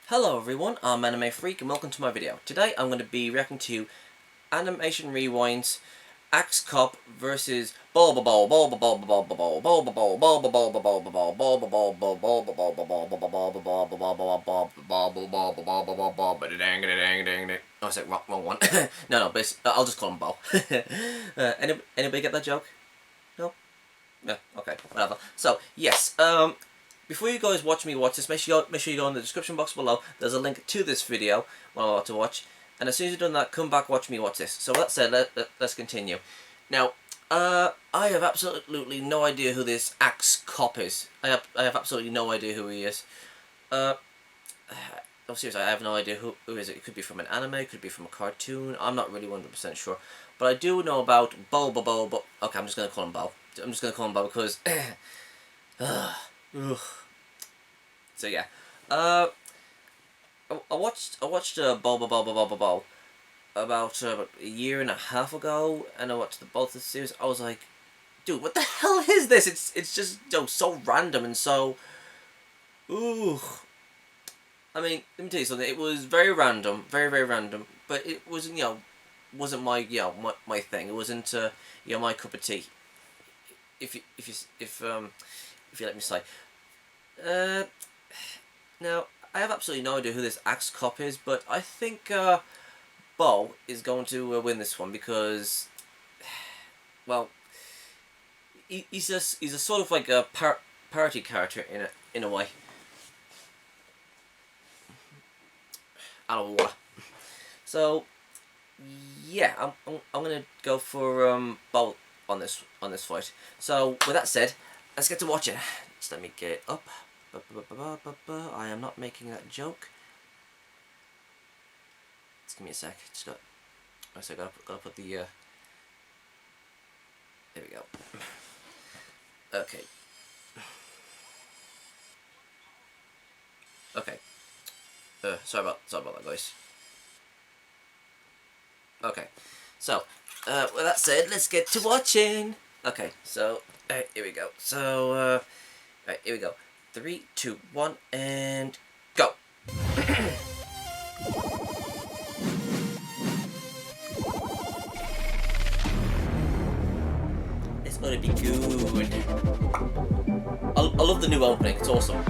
Hello everyone, I'm Anime Freak and welcome to my video. Today I'm going to be reacting to Animation Rewind's Axe Cop versus BOBOBO BO BO BO Oh, I said wrong one. No, but I'll just call him Bo. Anybody get that joke? No? Yeah, okay, whatever. So, yes, before you guys watch me watch this, make sure you go in the description box below. There's a link to this video what I'm about to watch. And as soon as you've done that, come back, watch me watch this. So with that said, let's continue. Now, I have absolutely no idea who this Axe Cop is. I have absolutely no idea who he is. Oh, seriously, I have no idea who is it. It could be from an anime, it could be from a cartoon. I'm not really 100% sure. But I do know about BOBOBO, but okay, I'm just going to call him Bo. I'm just going to call him Bo because... So yeah, I watched BOBOBO about a year and a half ago, and I watched both the series. I was like, dude, what the hell is this? It's just so random and so, ooh. I mean, let me tell you something. It was very random, very random, but it wasn't wasn't my my thing. It wasn't my cup of tea. If you let me say. Now, I have absolutely no idea who this Axe Cop is, but I think Bo is going to win this one because, well, he's a sort of like a party character in a way. Out of water. So, yeah, I'm gonna go for Bo on this fight. So, with that said, let's get to watching. Just let me get it up. I am not making that joke. Just give me a sec. Just gotta put the there we go. Okay. Okay. Sorry about that, guys. Okay. So, with that said, let's get to watching. Okay. So, here we go. So, right, here we go. 3, 2, 1, and go! It's gonna be good. I love the new opening, it's awesome.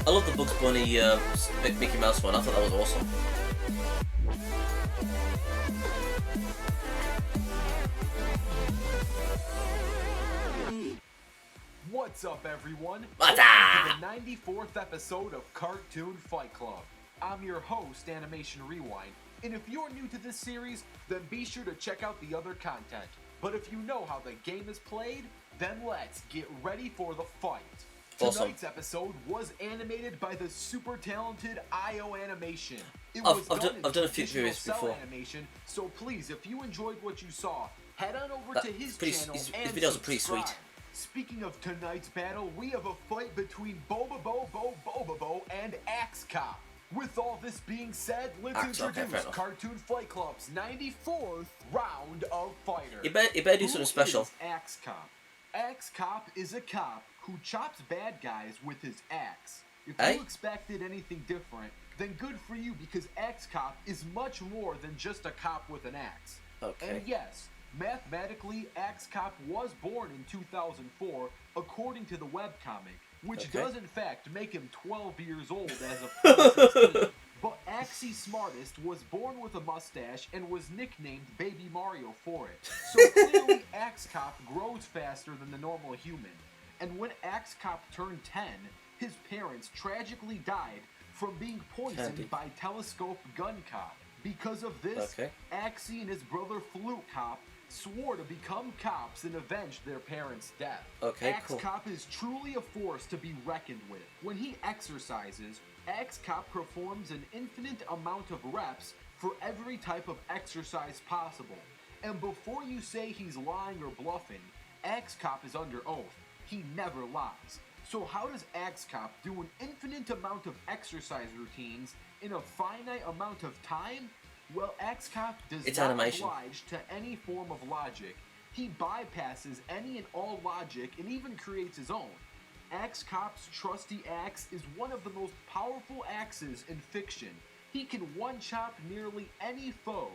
I love the Bugs Bunny Mickey Mouse one, I thought that was awesome. What's up, everyone? What's Welcome to the 94th episode of Cartoon Fight Club. I'm your host, Animation Rewind, and if you're new to this series, then be sure to check out the other content. But if you know how the game is played, then let's get ready for the fight. Awesome. Tonight's episode was animated by the super talented IO Animation. I've done a few series before. Animation, so please, if you enjoyed what you saw, head on over to his channel his and videos are pretty subscribe. sweet. Speaking of tonight's battle, we have a fight between BOBOBO BO BO-BOBO and Axe Cop. With all this being said, let's introduce Cartoon Fight Club's 94th round of fighter. You better do something special. Who is Axe Cop? Axe Cop is a cop who chops bad guys with his axe. If you expected anything different, then good for you, because Axe Cop is much more than just a cop with an axe. Okay. And yes, mathematically, Axe Cop was born in 2004, according to the webcomic, which does in fact make him 12 years old as of 2016. But Axie Smartest was born with a mustache and was nicknamed Baby Mario for it. So clearly, Axe Cop grows faster than the normal human. And when Axe Cop turned 10, his parents tragically died from being poisoned by Telescope Gun Cop. Because of this, Axie and his brother Flute Cop swore to become cops and avenge their parents' death. Axe Cop is truly a force to be reckoned with. When he exercises, Axe Cop performs an infinite amount of reps for every type of exercise possible. And before you say he's lying or bluffing, Axe Cop is under oath. He never lies. So how does Axe Cop do an infinite amount of exercise routines in a finite amount of time? Well, Axe Cop does not oblige to any form of logic. He bypasses any and all logic and even creates his own. Axe Cop's trusty axe is one of the most powerful axes in fiction. He can one-chop nearly any foe.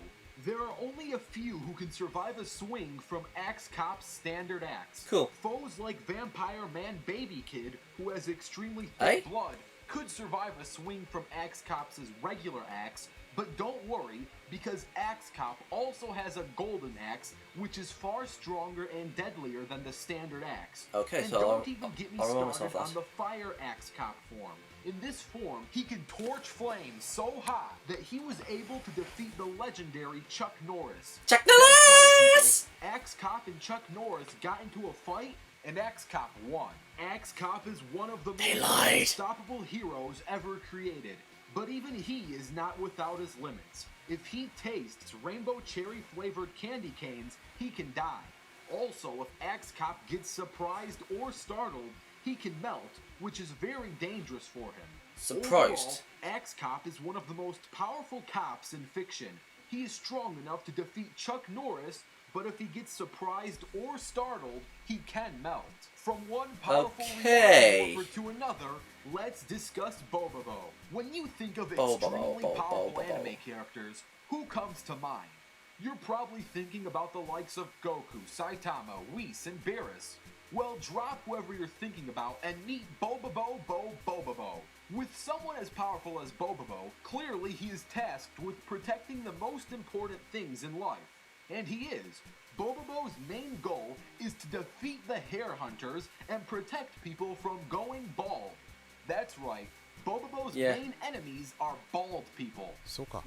There are only a few who can survive a swing from Axe Cop's standard axe. Cool. Foes like Vampire Man Baby Kid, who has extremely thick blood, could survive a swing from Axe Cop's regular axe, but don't worry, because Axe Cop also has a golden axe, which is far stronger and deadlier than the standard axe. Okay, and so don't even get me started on on the Fire Axe Cop form. In this form, he can torch flames so hot that he was able to defeat the legendary Chuck Norris. Chuck Norris! Axe Cop and Chuck Norris got into a fight, and Axe Cop won. Axe Cop is one of the most unstoppable heroes ever created, but even he is not without his limits. If he tastes rainbow cherry flavored candy canes, he can die. Also, if Axe Cop gets surprised or startled, he can melt, which is very dangerous for him. Surprised? Overall, Axe Cop is one of the most powerful cops in fiction. He is strong enough to defeat Chuck Norris, but if he gets surprised or startled, he can melt. From one powerful warper to another, let's discuss BOBOBO. When you think of extremely powerful anime characters, who comes to mind? You're probably thinking about the likes of Goku, Saitama, Whis, and Beerus. Well, drop whoever you're thinking about and meet BOBOBO-BO BO-BOBO. With someone as powerful as BOBOBO, clearly he is tasked with protecting the most important things in life. And he is. BOBOBO's main goal is to defeat the Hair Hunters and protect people from going bald. That's right. BOBOBO's main enemies are bald people.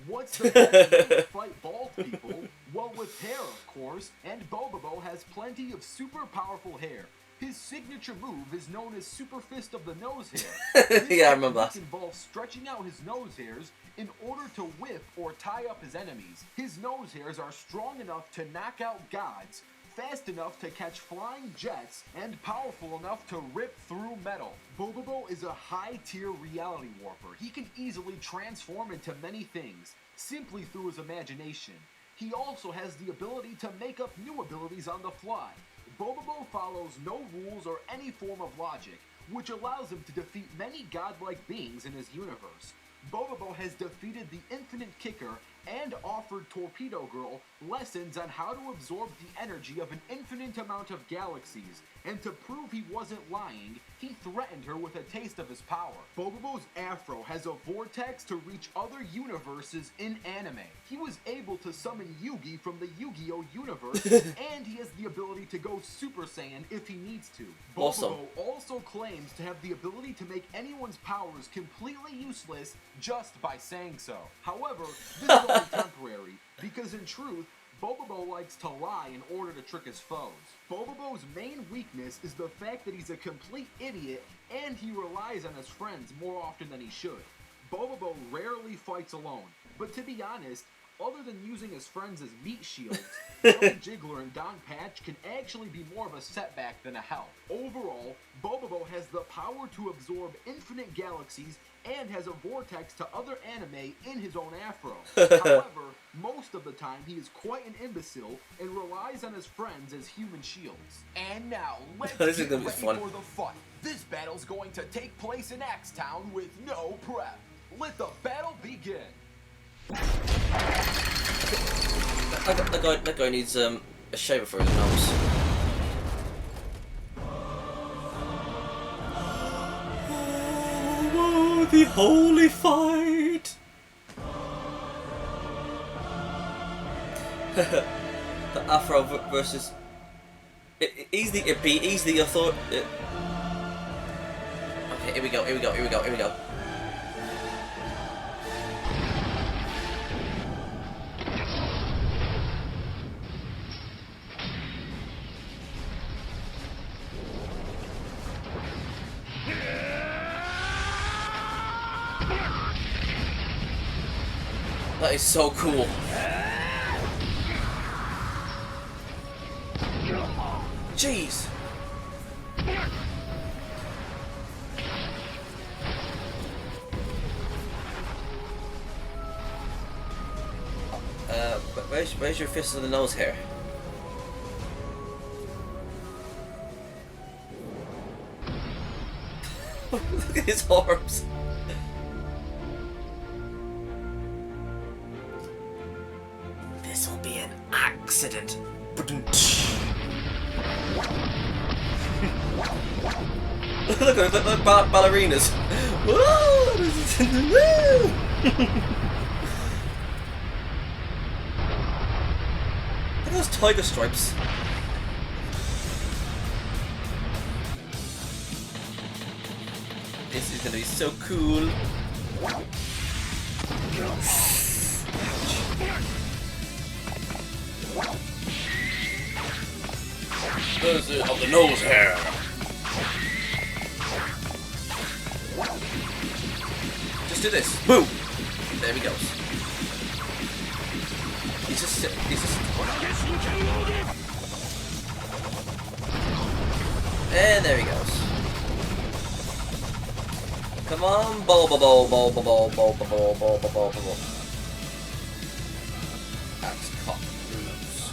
What's the best way to fight bald people? Well, with hair, of course, and BOBOBO has plenty of super powerful hair. His signature move is known as Super Fist of the Nose Hair. Yeah, I remember that. This involves stretching out his nose hairs in order to whip or tie up his enemies. His nose hairs are strong enough to knock out gods, fast enough to catch flying jets, and powerful enough to rip through metal. BOBOBO is a high-tier reality warper. He can easily transform into many things, simply through his imagination. He also has the ability to make up new abilities on the fly. BOBOBO follows no rules or any form of logic, which allows him to defeat many godlike beings in his universe. BOBOBO has defeated the Infinite Kicker and offered Torpedo Girl lessons on how to absorb the energy of an infinite amount of galaxies, and to prove he wasn't lying, he threatened her with a taste of his power. BOBOBO's afro has a vortex to reach other universes in anime. He was able to summon Yugi from the Yu-Gi-Oh universe, and he has the ability to go Super Saiyan if he needs to. BOBOBO also claims to have the ability to make anyone's powers completely useless just by saying so. However, this is only temporary, because in truth, BOBOBO likes to lie in order to trick his foes. BOBOBO's main weakness is the fact that he's a complete idiot and he relies on his friends more often than he should. BOBOBO rarely fights alone, but to be honest, other than using his friends as meat shields, Ellie Jiggler and Don Patch can actually be more of a setback than a help. Overall, BOBOBO has the power to absorb infinite galaxies and has a vortex to other anime in his own afro. However, most of the time he is quite an imbecile and relies on his friends as human shields. And now, let's get ready for the fight. This battle's going to take place in Axetown with no prep. Let the battle begin. That guy needs a shaver for his nose. Oh, the holy fight! The Afro versus easily I thought. Okay, here we go. That is so cool. Jeez. Where's your fist of the nose hair? Look at his arms. This will be an accident. Look at them, like ballerinas. Woo! Look at those tiger stripes. This is gonna be so cool. Visit of the nose hair. Just do this. Boom! There he goes. He's just. And there he goes. Come on, bo-bo-bo-bo-bo-bo-bo-bo-bo-bo-bo-bo. Axe cock loose.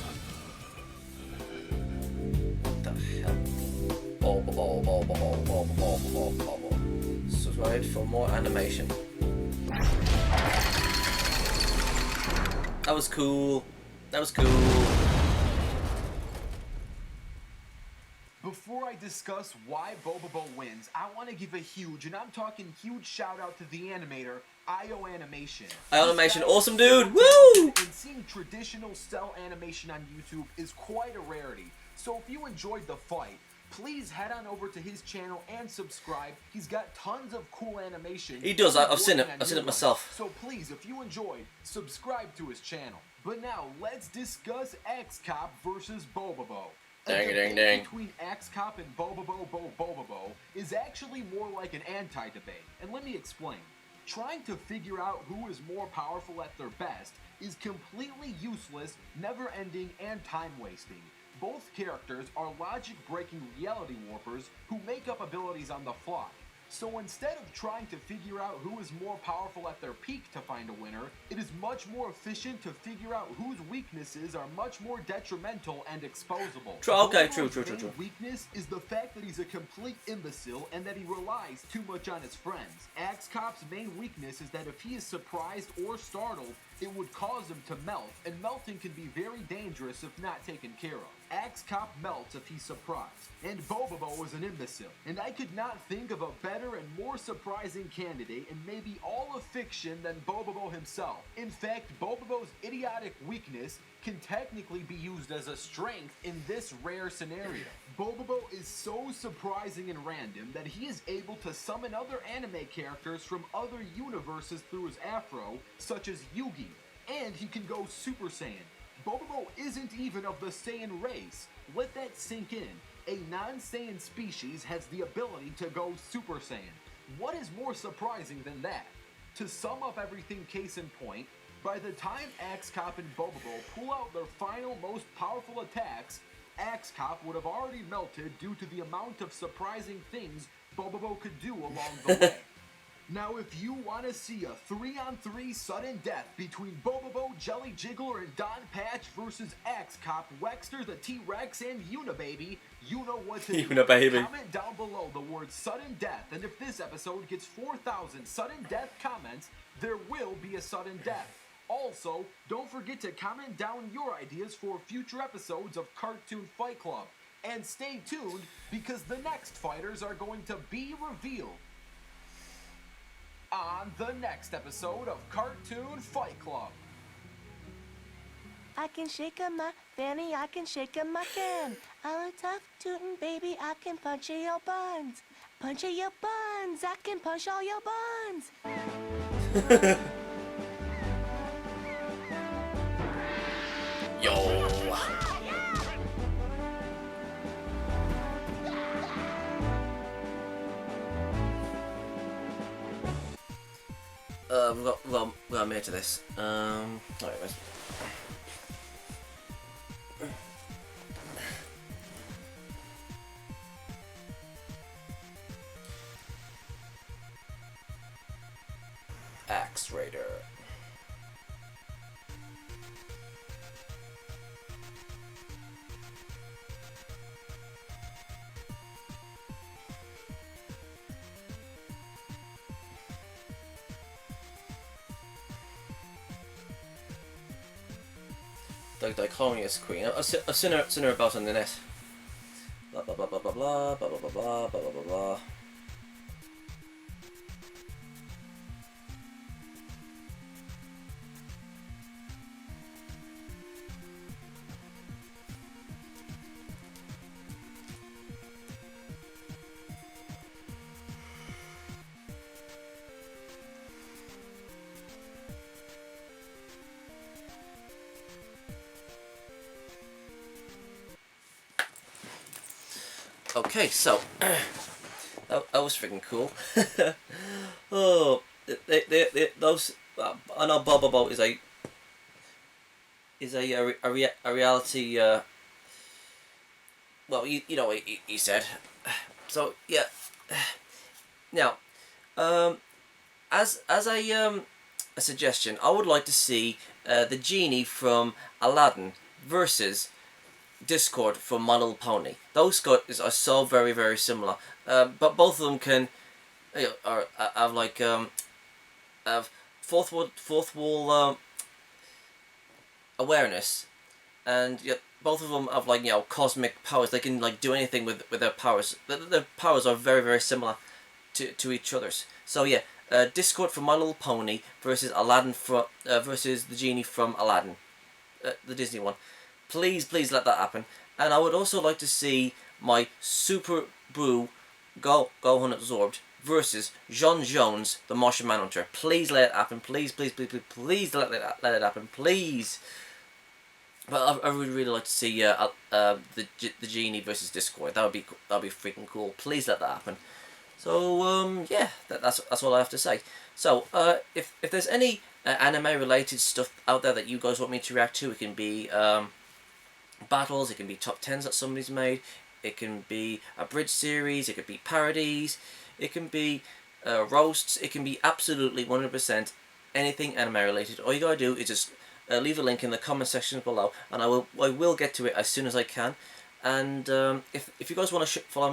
What the hell? Bo-bo-bo-bo-bo-bo-bo-bo-bo-bo-bo. Subscribe for more animation. That was cool. That was cool. Before I discuss why BOBOBO wins, I want to give a huge, and I'm talking huge, shout out to the animator, IO Animation. IO Animation, awesome dude! Woo! And seeing traditional cell animation on YouTube is quite a rarity. So if you enjoyed the fight, please head on over to his channel and subscribe. He's got tons of cool animation. He does. I've seen it. I've seen it myself. So please, if you enjoyed, subscribe to his channel. But now let's discuss X-Cop versus BOBOBO. Dang, dang, dang. Between X-Cop and BOBOBO-BO-BOBO is actually more like an anti-debate. And let me explain. Trying to figure out who is more powerful at their best is completely useless, never-ending, and time-wasting. Both characters are logic-breaking reality warpers who make up abilities on the fly. So instead of trying to figure out who is more powerful at their peak to find a winner, it is much more efficient to figure out whose weaknesses are much more detrimental and exposable. Okay, BOBOBO's true. main weakness is the fact that he's a complete imbecile and that he relies too much on his friends. X-Cop's main weakness is that if he is surprised or startled, it would cause him to melt, and melting can be very dangerous if not taken care of. X-Cop melts if he's surprised, and BOBOBO is an imbecile. And I could not think of a better and more surprising candidate in maybe all of fiction than BOBOBO himself. In fact, BOBOBO's idiotic weakness can technically be used as a strength in this rare scenario. BOBOBO is so surprising and random that he is able to summon other anime characters from other universes through his afro, such as Yugi, and he can go Super Saiyan. BOBOBO isn't even of the Saiyan race. Let that sink in. A non-Saiyan species has the ability to go Super Saiyan. What is more surprising than that? To sum up everything case in point, by the time X-Cop and BOBOBO pull out their final most powerful attacks, X-Cop would have already melted due to the amount of surprising things BOBOBO could do along the way. Now if you want to see a 3-on-3 sudden death between BOBOBO, Jelly Jiggler, and Don Patch versus X-Cop, Wexter the T-Rex, and Unibaby, you know what to do. Unibaby. Comment down below the word sudden death, and if this episode gets 4,000 sudden death comments, there will be a sudden death. Also, don't forget to comment down your ideas for future episodes of Cartoon Fight Club. And stay tuned, because the next fighters are going to be revealed on the next episode of Cartoon Fight Club. I can shake a my fanny, I can shake a my can. I'm a tough tootin' baby, I can punch in your buns. Punch in your buns, I can punch all your buns. Yo. We got more to this. Alright, where's... Axe Raider. Diclonius Queen. I've seen her about on the net. Blah blah blah blah blah blah blah blah blah blah blah blah blah. Okay, so that was freaking cool. Oh, those I know BOBOBO is a reality. Well, you know what he said. So yeah. Now, as a suggestion, I would like to see the genie from Aladdin versus Discord from My Little Pony. Those guys are so very, very similar, but both of them can have like have fourth wall awareness, and yeah, both of them have like, you know, cosmic powers. They can like do anything with their powers. Their powers are very, very similar to each other's. So yeah, Discord from My Little Pony versus Aladdin versus the genie from Aladdin, the Disney one. Please let that happen. And I would also like to see my Super Boo Gohan Absorbed versus John Jones, the Martian Manhunter. Please let it happen. Please let it happen. Please. But I would really like to see the genie versus Discord. That would be freaking cool. Please let that happen. So yeah, that's all I have to say. So if there's any anime related stuff out there that you guys want me to react to, it can be battles, it can be top 10s that somebody's made, it can be a bridge series, it could be parodies, it can be roasts, it can be absolutely 100% anything anime related. All you gotta do is just leave a link in the comment section below, and I will get to it as soon as I can. And if you guys want to follow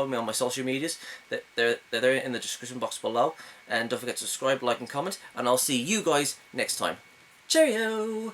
me, on my social medias, they're there in the description box below. And don't forget to subscribe, like, and comment. And I'll see you guys next time. Cheerio!